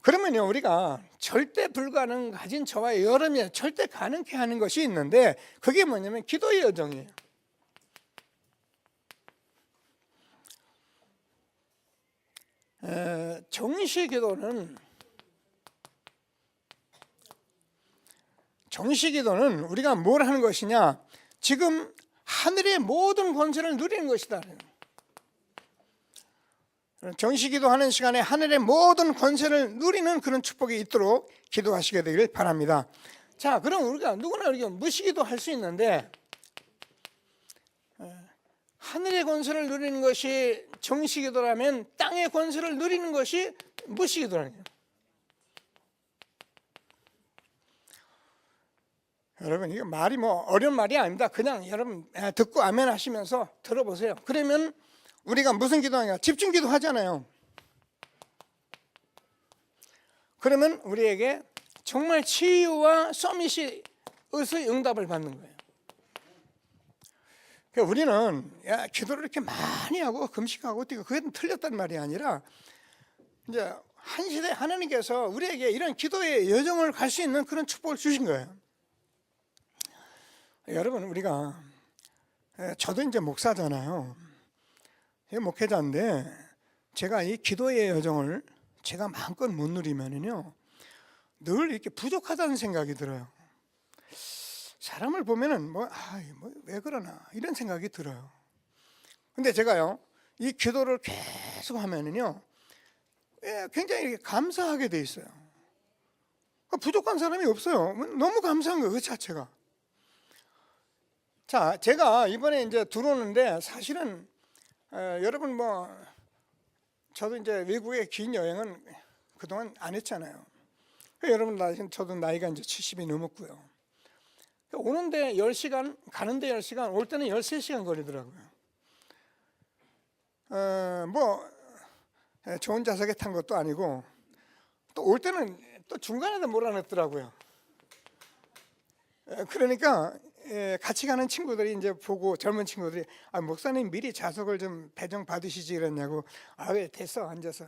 그러면요, 우리가 절대 불가능 가진 저와 여러분이 절대 가능케 하는 것이 있는데 그게 뭐냐면 기도의 여정이에요. 정시기도는 우리가 뭘 하는 것이냐, 지금 하늘의 모든 권세를 누리는 것이다. 정시기도 하는 시간에 하늘의 모든 권세를 누리는 그런 축복이 있도록 기도하시게 되길 바랍니다. 자, 그럼 우리가 누구나 우리가 무시기도 할 수 있는데 하늘의 권세를 누리는 것이 정시기도라면 땅의 권세를 누리는 것이 무시기도라는 거예요. 여러분, 이거 말이 뭐 어려운 말이 아닙니다. 그냥 여러분 듣고 아멘 하시면서 들어보세요. 그러면 우리가 무슨 기도하냐? 집중기도 하잖아요. 그러면 우리에게 정말 치유와 서밋이 의의 응답을 받는 거예요. 그러니까 우리는 기도를 이렇게 많이 하고 금식하고 뛰고 그게 틀렸단 말이 아니라 이제 한 시대 하나님께서 우리에게 이런 기도의 여정을 갈 수 있는 그런 축복을 주신 거예요. 여러분, 우리가 저도 이제 목사잖아요. 목회자인데 제가 이 기도의 여정을 제가 마음껏 못 누리면은요 늘 이렇게 부족하다는 생각이 들어요. 사람을 보면은 왜 그러나 이런 생각이 들어요. 근데 제가요 이 기도를 계속 하면은요 굉장히 이렇게 감사하게 돼 있어요. 부족한 사람이 없어요. 너무 감사한 거예요, 그 자체가. 자, 제가 이번에 이제 들어오는데 사실은 여러분 저도 이제 외국에 긴 여행은 그동안 안 했잖아요. 여러분 저도 나이가 이제 70이 넘었고요. 오는데 10시간, 가는데 10시간, 올 때는 13시간 걸리더라고요. 좋은 좌석에 탄 것도 아니고 또 올 때는 또 중간에도 몰아넣더라고요. 그러니까 같이 가는 친구들이 이제 보고 젊은 친구들이 목사님 미리 좌석을 좀 배정 받으시지 그랬냐고. 왜 됐어 앉아서.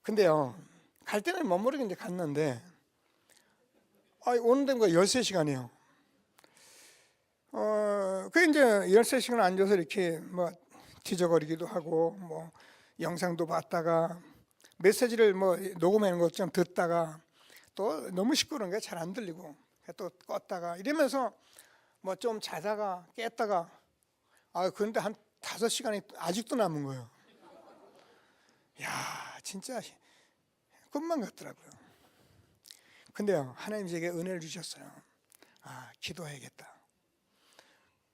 근데요 갈 때는 멋모르게 이제 갔는데 오는 데가 13시간이에요. 그 이제 13시간 앉아서 이렇게 뒤적거리기도 하고 영상도 봤다가 메시지를 녹음하는 것 좀 듣다가 또 너무 시끄러운 게 잘 안 들리고 또 껐다가 이러면서 뭐 좀 자다가 깼다가 그런데 한 5시간이 아직도 남은 거예요. 야, 진짜 꿈만 같더라고요. 근데요, 하나님 제게 은혜를 주셨어요. 기도해야겠다.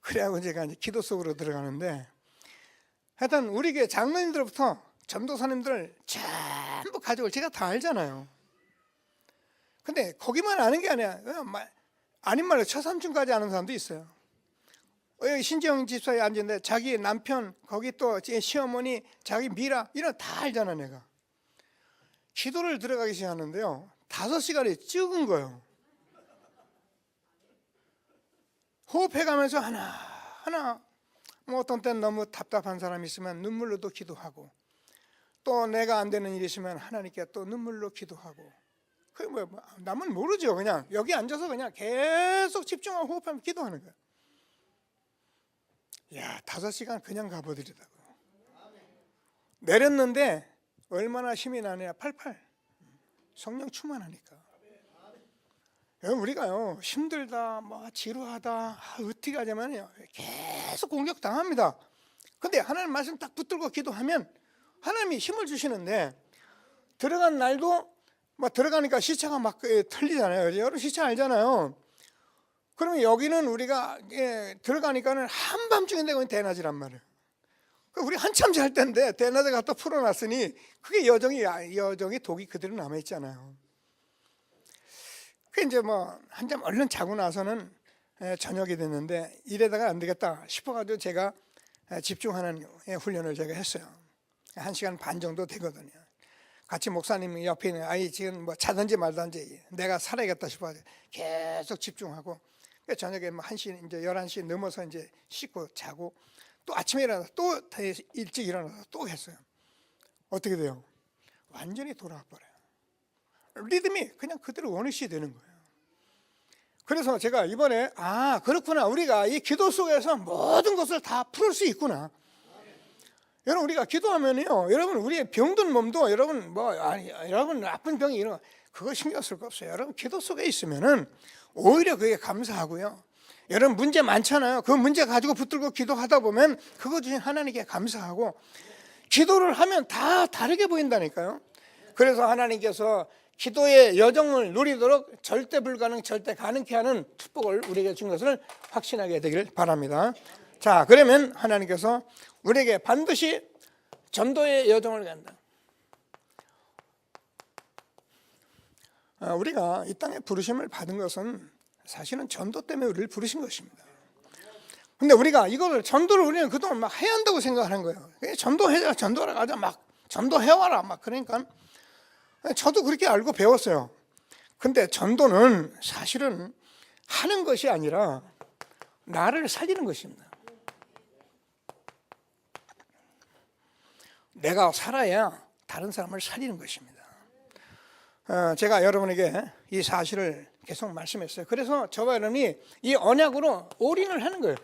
그래하고 제가 이제 기도 속으로 들어가는데, 하여튼 우리 교회 장로님들부터 전도사님들 전부 가족을 제가 다 알잖아요. 근데 거기만 아는 게 아니야. 아닌 말로 처삼촌까지 아는 사람도 있어요. 여기 신지영 집사에 앉았는데 자기 남편, 거기 또 시어머니, 자기 미라 이런 다 알잖아 내가. 기도를 들어가기 시작하는데요, 5시간이 찍은 거예요. 호흡해가면서 하나하나, 뭐 어떤 때는 너무 답답한 사람이 있으면 눈물로도 기도하고, 또 내가 안 되는 일이 있으면 하나님께 또 눈물로 기도하고. 그 남은 모르죠. 그냥 여기 앉아서 그냥 계속 집중하고 호흡하면서 기도하는 거예요. 야, 5시간 그냥 가버리더라고요. 내렸는데 얼마나 힘이 나냐. 팔팔. 성령 충만하니까. 여러분, 우리가요 힘들다, 뭐 지루하다, 어떻게 하자면요 계속 공격당합니다. 근데 하나님 말씀 딱 붙들고 기도하면 하나님이 힘을 주시는데, 들어간 날도 막 들어가니까 시차가 막 틀리잖아요. 여러분 시차 알잖아요. 그러면 여기는 우리가 들어가니까는 한밤중에 되고 대낮이란 말이에요. 우리 한참 잘 때인데 대낮에 갖다 풀어놨으니 그게 여정이 독이 그대로 남아있잖아요. 그 이제 뭐 한잠 얼른 자고 나서는 저녁이 됐는데 이래다가 안 되겠다 싶어가지고 제가 집중하는 훈련을 제가 했어요. 1시간 반 정도 되거든요. 같이 목사님 옆에 있는 지금 뭐 자든지 말든지 내가 살아야겠다 싶어가지고 계속 집중하고, 저녁에 뭐 1시, 이제 11시 넘어서 이제 씻고 자고, 또 아침에 일어나서 또 일찍 일어나서 또 했어요. 어떻게 돼요? 완전히 돌아와 버려요. 리듬이 그냥 그대로 원위시 되는 거예요. 그래서 제가 이번에 그렇구나, 우리가 이 기도 속에서 모든 것을 다 풀을 수 있구나. 여러분, 우리가 기도하면요, 여러분 우리의 병든 몸도 여러분 여러분 아픈 병이 이런 그거 신경 쓸 거 없어요. 여러분 기도 속에 있으면은 오히려 그게 감사하고요. 여러분 문제 많잖아요. 그 문제 가지고 붙들고 기도하다 보면 그거 주신 하나님께 감사하고, 기도를 하면 다 다르게 보인다니까요. 그래서 하나님께서 기도의 여정을 누리도록 절대 불가능, 절대 가능케 하는 축복을 우리에게 준 것을 확신하게 되기를 바랍니다. 자, 그러면 하나님께서 우리에게 반드시 전도의 여정을 간다. 우리가 이 땅에 부르심을 받은 것은 사실은 전도 때문에 우리를 부르신 것입니다. 근데 우리가 이거를 전도를 우리는 그동안 막 해야 한다고 생각하는 거예요. 전도해라, 전도하러 가자, 막 전도해와라, 막 그러니까 저도 그렇게 알고 배웠어요. 근데 전도는 사실은 하는 것이 아니라 나를 살리는 것입니다. 내가 살아야 다른 사람을 살리는 것입니다. 제가 여러분에게 이 사실을 계속 말씀했어요. 그래서 저와 여러분이 이 언약으로 올인을 하는 거예요.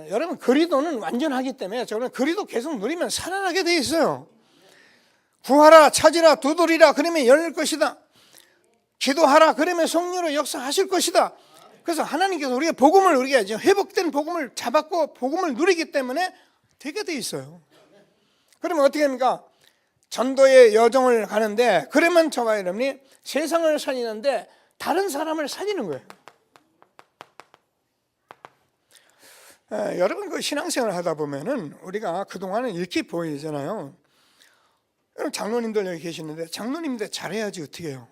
여러분, 그리도는 완전하기 때문에 저는 그리도 계속 누리면 살아나게 돼 있어요. 구하라, 찾으라, 두드리라, 그러면 열릴 것이다. 기도하라, 그러면 성령으로 역사하실 것이다. 그래서 하나님께서 우리가 복음을, 우리가 이제 회복된 복음을 잡았고 복음을 누리기 때문에 되게 돼 있어요. 그러면 어떻게 합니까? 전도의 여정을 가는데, 그러면 저와 여러분이 세상을 살리는데 다른 사람을 살리는 거예요. 여러분, 그 신앙생활을 하다 보면은 우리가 그동안은 이렇게 보이잖아요. 여러분, 장로님들 여기 계시는데 장로님들 잘해야지 어떻게 해요?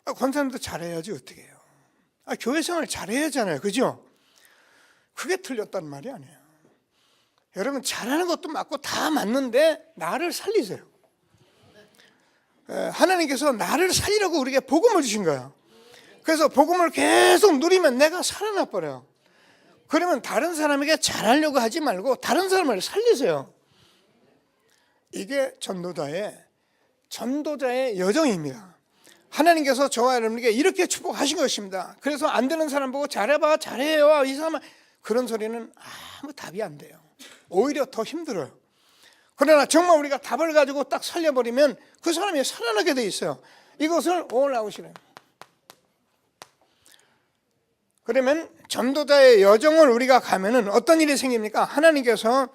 권사님도 잘해야지 어떻게 해요? 교회생활 잘해야 하잖아요, 그죠? 그게 틀렸단 말이 아니에요. 여러분, 잘하는 것도 맞고 다 맞는데 나를 살리세요. 하나님께서 나를 살리라고 우리에게 복음을 주신 거야. 그래서 복음을 계속 누리면 내가 살아나 버려요. 그러면 다른 사람에게 잘하려고 하지 말고 다른 사람을 살리세요. 이게 전도자의 여정입니다. 하나님께서 저와 여러분에게 이렇게 축복하신 것입니다. 그래서 안 되는 사람 보고 잘해봐, 잘해요, 이 사람은, 그런 소리는 아무 답이 안 돼요. 오히려 더 힘들어요. 그러나 정말 우리가 답을 가지고 딱 살려버리면 그 사람이 살아나게 돼 있어요. 이것을 all out이래요. 그러면 전도자의 여정을 우리가 가면은 어떤 일이 생깁니까? 하나님께서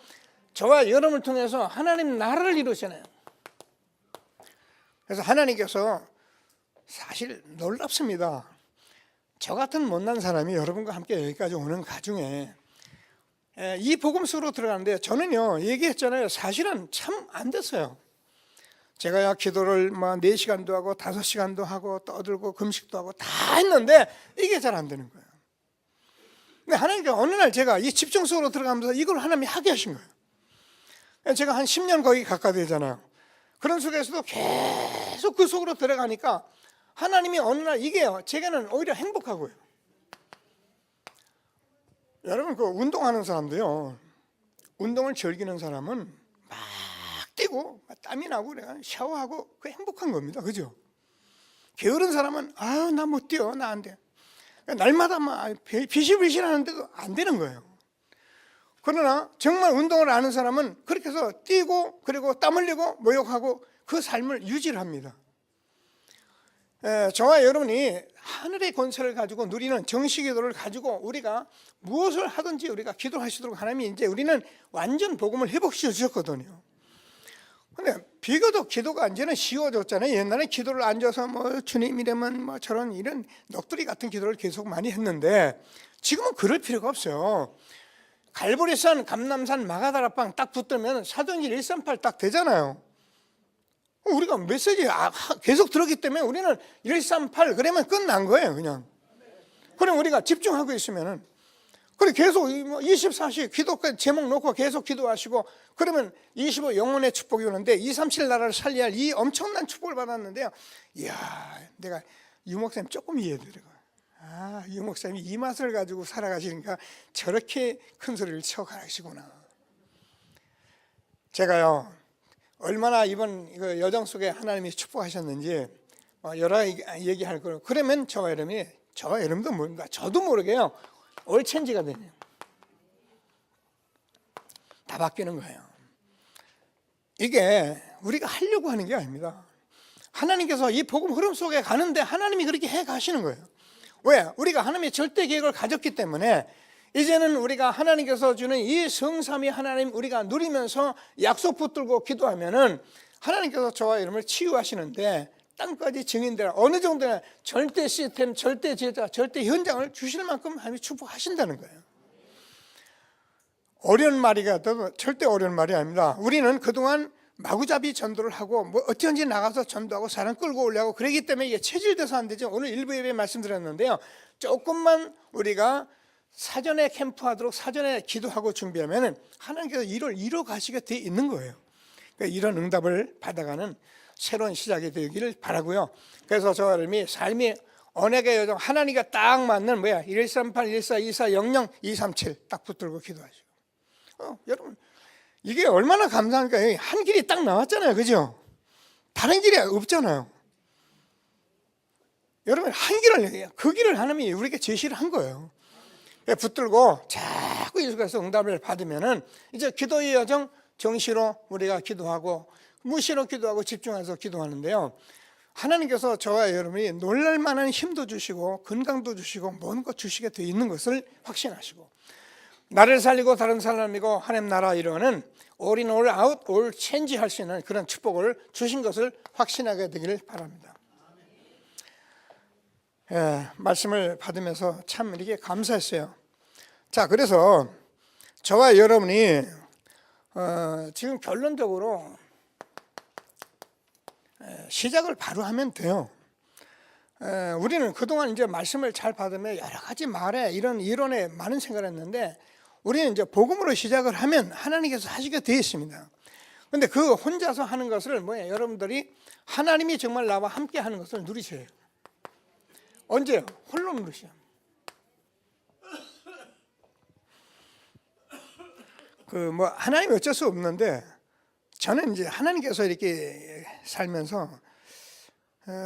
저와 여러분을 통해서 하나님 나라를 이루시잖아요. 그래서 하나님께서 사실 놀랍습니다. 저 같은 못난 사람이 여러분과 함께 여기까지 오는 가중에 이 복음 속으로 들어가는데 저는요 얘기했잖아요. 사실은 참 안 됐어요. 제가 기도를 4시간도 하고 5시간도 하고 떠들고 금식도 하고 다 했는데 이게 잘 안 되는 거예요. 근데 하나님께서 어느 날 제가 이 집중 속으로 들어가면서 이걸 하나님이 하게 하신 거예요. 제가 한 10년 거기 가까이 되잖아요. 그런 속에서도 계속 그 속으로 들어가니까 하나님이 어느 날 이게요 제게는 오히려 행복하고요. 여러분 그 운동하는 사람도요 운동을 즐기는 사람은 막 뛰고 땀이 나고 그래 샤워하고 그 행복한 겁니다. 그죠? 게으른 사람은 아유 나 못 뛰어 나 안 돼. 날마다 막 비실비실 하는데도 안 되는 거예요. 그러나 정말 운동을 아는 사람은 그렇게 해서 뛰고 그리고 땀 흘리고 모욕하고 그 삶을 유지를 합니다. 저와 여러분이 하늘의 권세를 가지고 누리는 정식기도를 가지고 우리가 무엇을 하든지 우리가 기도할 수 있도록 하나님이 이제 우리는 완전 복음을 회복시켜 주셨거든요. 근데 비교적 기도가 이제는 쉬워졌잖아요. 옛날에 기도를 앉아서 주님 이러면 저런 이런 넋두리 같은 기도를 계속 많이 했는데 지금은 그럴 필요가 없어요. 갈보리산, 감남산, 마가다라방 딱 붙으면 사도행전 138 딱 되잖아요. 우리가 메시지 계속 들었기 때문에 우리는 138 그러면 끝난 거예요. 그냥. 그럼 우리가 집중하고 있으면은 그래 계속 24시 기도 제목 놓고 계속 기도하시고 그러면 25 영혼의 축복이 오는데 237 나라를 살려야 할 이 엄청난 축복을 받았는데요. 이야 내가 유 목사님 조금 이해드려요. 유 목사님이 이 맛을 가지고 살아가시니까 저렇게 큰 소리를 쳐 가시구나. 제가요 얼마나 이번 여정 속에 하나님이 축복하셨는지 여러 얘기할 거예요. 그러면 저와 여러분도 모릅니다. 저도 모르게요 올체인지가 되네요. 다 바뀌는 거예요. 이게 우리가 하려고 하는 게 아닙니다. 하나님께서 이 복음 흐름 속에 가는데 하나님이 그렇게 해 가시는 거예요. 왜? 우리가 하나님의 절대 계획을 가졌기 때문에 이제는 우리가 하나님께서 주는 이 성삼위 하나님 우리가 누리면서 약속 붙들고 기도하면은 하나님께서 저와 여러분을 치유하시는데 땅까지 증인들 어느 정도나 절대 시스템, 절대 제자, 절대 현장을 주실 만큼 하나님이 축복하신다는 거예요. 어려운 말이가 절대 어려운 말이 아닙니다. 우리는 그동안 마구잡이 전도를 하고 어쩐지 나가서 전도하고 사람 끌고 오려고 그러기 때문에 이게 체질돼서 안 되죠. 오늘 일부 예배에 말씀드렸는데요. 조금만 우리가 사전에 캠프하도록 사전에 기도하고 준비하면 하나님께서 이를 이뤄 가시게 돼 있는 거예요. 그러니까 이런 응답을 받아가는 새로운 시작이 되기를 바라고요. 그래서 저와 여러분이 삶이 언약의 여정 하나님과 딱 맞는 138, 144, 24, 00, 237 딱 붙들고 기도하시고 여러분 이게 얼마나 감사한가요? 한 길이 딱 나왔잖아요. 그죠? 다른 길이 없잖아요. 여러분 한 길을 그 길을 하나님이 우리에게 제시를 한 거예요. 붙들고 자꾸 계속해서 응답을 받으면은 이제 기도의 여정 정시로 우리가 기도하고 무시로 기도하고 집중해서 기도하는데요. 하나님께서 저와 여러분이 놀랄만한 힘도 주시고 건강도 주시고 모든 것 주시게 되어 있는 것을 확신하시고 나를 살리고 다른 사람이고 하나님 나라 이루는 all in all out all change 할 수 있는 그런 축복을 주신 것을 확신하게 되기를 바랍니다. 말씀을 받으면서 참 이렇게 감사했어요. 자, 그래서 저와 여러분이 지금 결론적으로 시작을 바로 하면 돼요. 우리는 그동안 이제 말씀을 잘 받으면 여러 가지 말에 이런 이론에 많은 생각을 했는데 우리는 이제 복음으로 시작을 하면 하나님께서 하시게 되어 있습니다. 그런데 그 혼자서 하는 것을 여러분들이 하나님이 정말 나와 함께 하는 것을 누리셔야 해요. 언제요? 홀로 누리셔야 합니다. 하나님이 어쩔 수 없는데 저는 이제 하나님께서 이렇게 살면서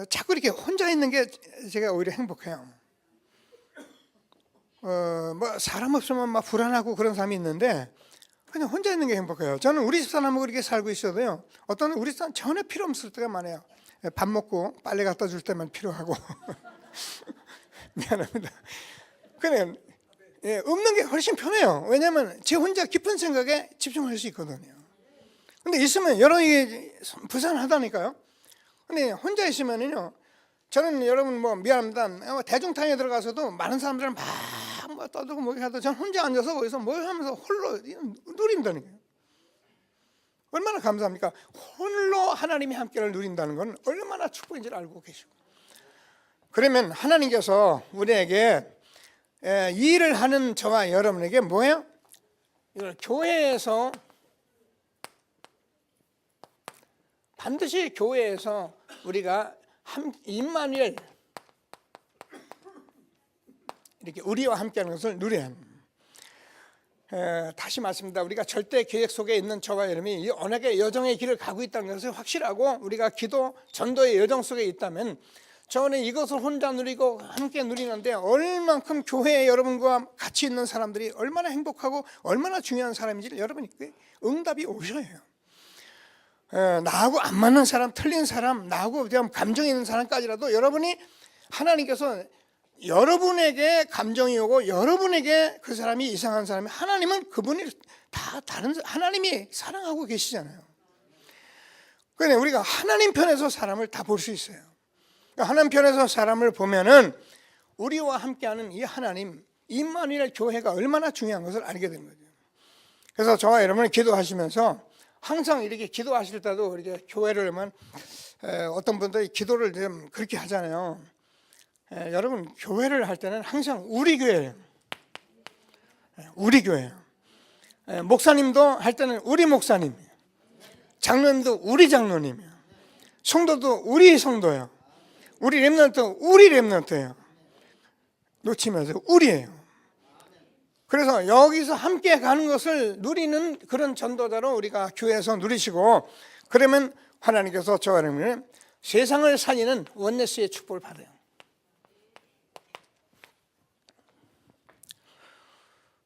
자꾸 이렇게 혼자 있는 게 제가 오히려 행복해요. 사람 없으면 막 불안하고 그런 사람이 있는데 그냥 혼자 있는 게 행복해요. 저는 우리 집사람하고 그렇게 살고 있어도요, 어떤 우리 집사람 전혀 필요 없을 때가 많아요. 밥 먹고 빨래 갖다 줄 때만 필요하고. 미안합니다. 그냥 없는 게 훨씬 편해요. 왜냐하면 제 혼자 깊은 생각에 집중할 수 있거든요. 근데 있으면 여러 개 부산하다니까요. 근데 혼자 있으면은요, 저는 여러분 뭐 미안합니다. 대중탕에 들어가서도 많은 사람들은 막 뭐 떠들고 뭐 하도 저는 혼자 앉아서 거기서 뭘 하면서 홀로 누린다는 거예요. 얼마나 감사합니까? 홀로 하나님이 함께를 누린다는 건 얼마나 축복인지를 알고 계시고. 그러면 하나님께서 우리에게 이 일을 하는 저와 여러분에게 뭐예요? 이걸 교회에서 반드시 교회에서 우리가 임마누엘 이렇게 우리와 함께하는 것을 누려야 합니다. 다시 말씀드립니다. 우리가 절대 계획 속에 있는 저와 여러분이 이 언약의 여정의 길을 가고 있다는 것을 확실하고 우리가 기도 전도의 여정 속에 있다면 저는 이것을 혼자 누리고 함께 누리는데 얼만큼 교회에 여러분과 같이 있는 사람들이 얼마나 행복하고 얼마나 중요한 사람인지를 여러분이 응답이 오셔야 해요. 나하고 안 맞는 사람, 틀린 사람, 나하고 감정이 있는 사람까지라도 여러분이 하나님께서 여러분에게 감정이 오고 여러분에게 그 사람이 이상한 사람이 하나님은 그분이 다 다른 하나님이 사랑하고 계시잖아요. 그런데 우리가 하나님 편에서 사람을 다 볼 수 있어요. 하나님 편에서 사람을 보면은 우리와 함께하는 이 하나님 임마누엘 교회가 얼마나 중요한 것을 알게 된 거죠. 그래서 저와 여러분이 기도하시면서 항상 이렇게 기도하실 때도 이렇게 교회를 하면 어떤 분들이 기도를 좀 그렇게 하잖아요. 여러분 교회를 할 때는 항상 우리 교회예요. 우리 교회예요. 목사님도 할 때는 우리 목사님, 장로님도 우리 장로님이에요. 성도도 우리 성도예요. 우리 렘넌트 우리 렘넌트예요. 놓치면서 우리예요. 그래서 여기서 함께 가는 것을 누리는 그런 전도자로 우리가 교회에서 누리시고, 그러면 하나님께서 저와 여러분은 세상을 살리는 원네스의 축복을 받아요.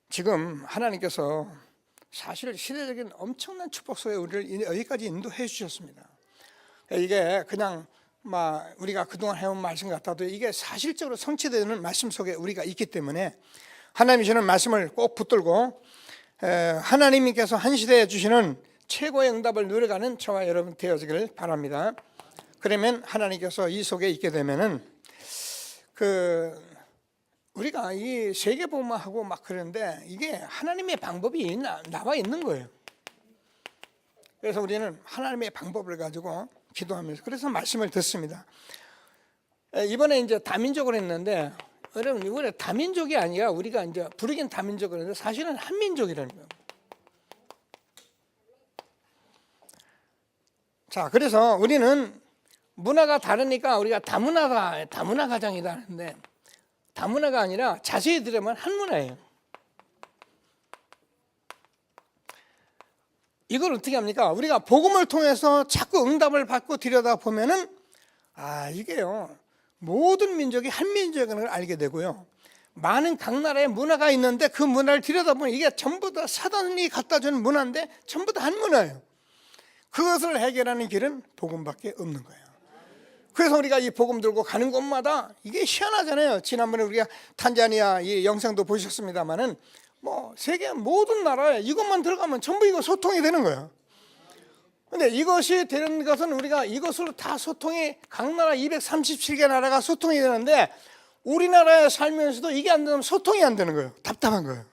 지금 하나님께서 사실 시대적인 엄청난 축복 속에 우리를 여기까지 인도해 주셨습니다. 이게 그냥 우리가 그동안 해온 말씀 같아도 이게 사실적으로 성취되는 말씀 속에 우리가 있기 때문에 하나님이 주는 말씀을 꼭 붙들고 하나님께서 한 시대에 주시는 최고의 응답을 누려가는 저와 여러분 되어지기를 바랍니다. 그러면 하나님께서 이 속에 있게 되면은 우리가 이 세계복음만 하고 막 그러는데 이게 하나님의 방법이 나와 있는 거예요. 그래서 우리는 하나님의 방법을 가지고 기도하면서 그래서 말씀을 듣습니다. 이번에 이제 다민족을 했는데 여러분 이번에 다민족이 아니라 우리가 이제 부르긴 다민족을 했는데 사실은 한민족이라는 거예요. 자, 그래서 우리는 문화가 다르니까 우리가 다문화 가정이다 하는데 다문화가 아니라 자세히 들으면 한문화예요. 이걸 어떻게 합니까? 우리가 복음을 통해서 자꾸 응답을 받고 들여다보면은 이게요 모든 민족이 한민족이라는 걸 알게 되고요, 많은 각 나라의 문화가 있는데 그 문화를 들여다보면 이게 전부 다 사단이 갖다 주는 문화인데 전부 다 한 문화예요. 그것을 해결하는 길은 복음밖에 없는 거예요. 그래서 우리가 이 복음 들고 가는 곳마다 이게 희한하잖아요. 지난번에 우리가 탄자니아 이 영상도 보셨습니다만은 세계 모든 나라에 이것만 들어가면 전부 이거 소통이 되는 거예요. 근데 이것이 되는 것은 우리가 이것으로 다 소통이 각 나라 237개 나라가 소통이 되는데 우리나라에 살면서도 이게 안 되면 소통이 안 되는 거예요. 답답한 거예요.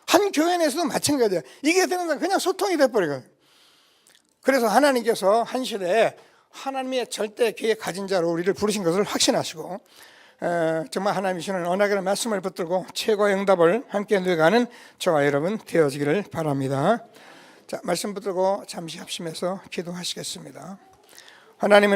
한 교회 내에서도 마찬가지예요. 이게 되는 건 그냥 소통이 돼버리거든요. 그래서 하나님께서 한 시대에 하나님의 절대 계획 가진 자로 우리를 부르신 것을 확신하시고 정말 하나님이 주시는 언약의 말씀을 붙들고 최고의 응답을 함께 누려가는 저와 여러분 되어지기를 바랍니다. 자, 말씀 붙들고 잠시 합심해서 기도하시겠습니다. 하나님은